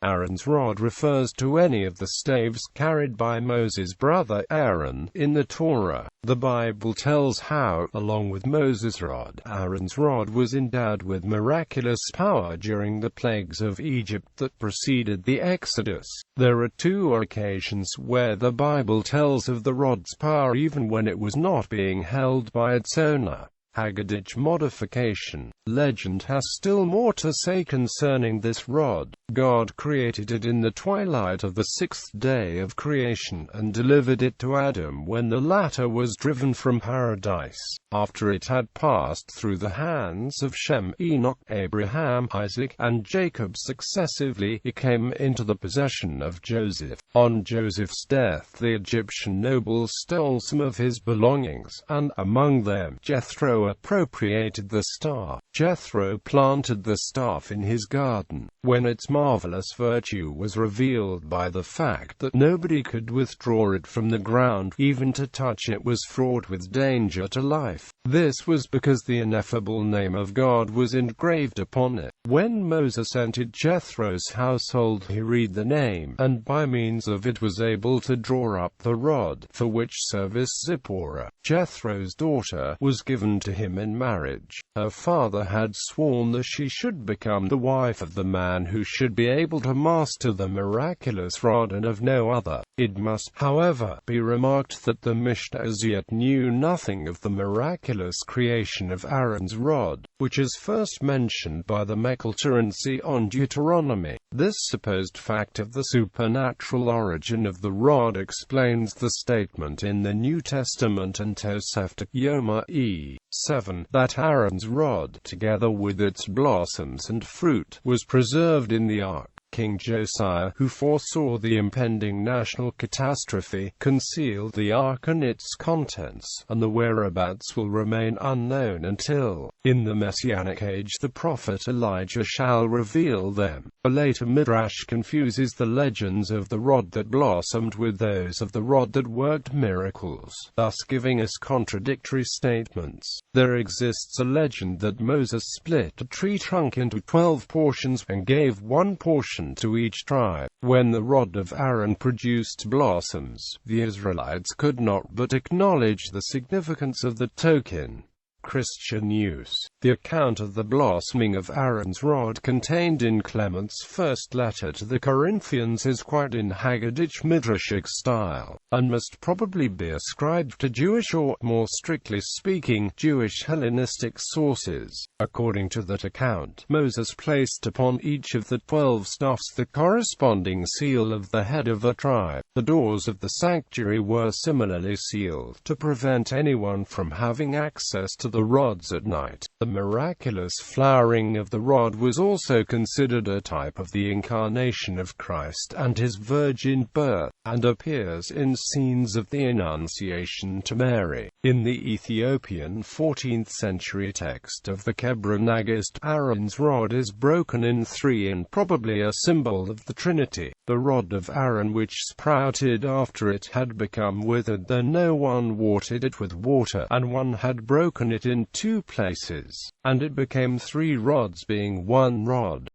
Aaron's rod refers to any of the staves carried by Moses' brother Aaron. In the Torah, the Bible tells how, along with Moses' rod, Aaron's rod was endowed with miraculous power during the plagues of Egypt that preceded the Exodus. There are two occasions where the Bible tells of the rod's power even when it was not being held by its owner. Haggadic modification. Legend has still more to say concerning this rod. God created it in the twilight of the sixth day of creation, and delivered it to Adam when the latter was driven from paradise. After it had passed through the hands of Shem, Enoch, Abraham, Isaac, and Jacob successively, it came into the possession of Joseph. On Joseph's death, the Egyptian nobles stole some of his belongings, and, among them, Jethro appropriated the staff. Jethro planted the staff in his garden. When its marvelous virtue was revealed by the fact that nobody could withdraw it from the ground, even to touch it was fraught with danger to life. This was because the ineffable name of God was engraved upon it. When Moses entered Jethro's household, he read the name, and by means of it was able to draw up the rod, for which service Zipporah, Jethro's daughter, was given to him in marriage. Her father had sworn that she should become the wife of the man who should be able to master the miraculous rod and of no other. It must, however, be remarked that the Mishnah as yet knew nothing of the miraculous creation of Aaron's rod, which is first mentioned by the Mechilterency on Deuteronomy. This supposed fact of the supernatural origin of the rod explains the statement in the New Testament and Tosefta Yoma e. 7, that Aaron's rod, together with its blossoms and fruit, was preserved in the ark. King Josiah, who foresaw the impending national catastrophe, concealed the ark and its contents, and the whereabouts will remain unknown until, in the Messianic age, the prophet Elijah shall reveal them. A later midrash confuses the legends of the rod that blossomed with those of the rod that worked miracles, thus giving us contradictory statements. There exists a legend that Moses split a tree trunk into 12 portions, and gave one portion to each tribe. When the rod of Aaron produced blossoms, the Israelites could not but acknowledge the significance of the token. Christian use. The account of the blossoming of Aaron's rod contained in Clement's first letter to the Corinthians is quite in Haggadic midrashic style, and must probably be ascribed to Jewish or, more strictly speaking, Jewish Hellenistic sources. According to that account, Moses placed upon each of the 12 staffs the corresponding seal of the head of a tribe. The doors of the sanctuary were similarly sealed, to prevent anyone from having access to the rods at night. The miraculous flowering of the rod was also considered a type of the incarnation of Christ and his virgin birth, and appears in scenes of the Annunciation to Mary. In the Ethiopian 14th century text of the Kebra-Nagast, Aaron's rod is broken in 3 and probably a symbol of the Trinity. The rod of Aaron which sprouted after it had become withered, though no one watered it with water, and one had broken it in 2 places, and it became 3 rods, being 1 rod.